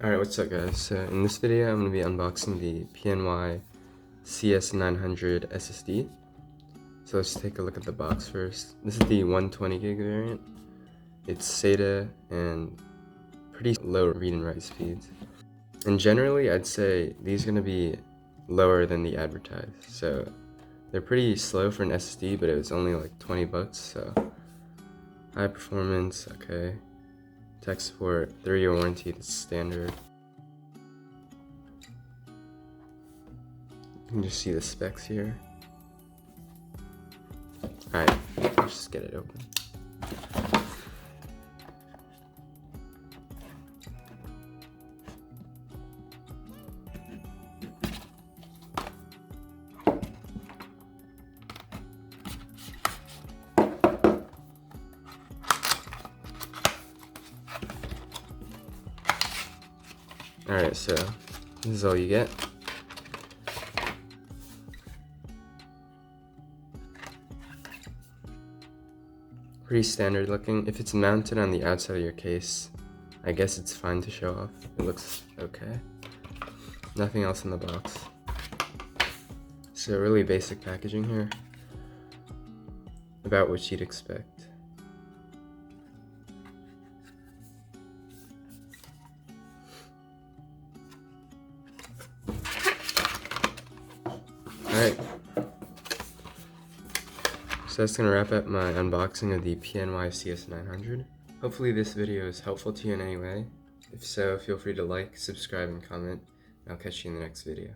Alright, what's up guys? So in this video I'm going to be unboxing the PNY CS900 SSD. So let's take a look at the box first. This is the 120 gig variant. It's SATA and pretty low read and write speeds. And generally I'd say these are going to be lower than the advertised. So they're pretty slow for an SSD, but it was only like 20 bucks, so high performance, okay. Tech support, 3-year warranty, that's standard. You can just see the specs here. Alright, let's just get it open. Alright, so this is all you get. Pretty standard looking. If it's mounted on the outside of your case, I guess it's fine to show off. It looks okay. Nothing else in the box. So really basic packaging here. About what you'd expect. Alright, so that's going to wrap up my unboxing of the PNY CS900. Hopefully this video is helpful to you in any way. If so, feel free to like, subscribe, and comment. I'll catch you in the next video.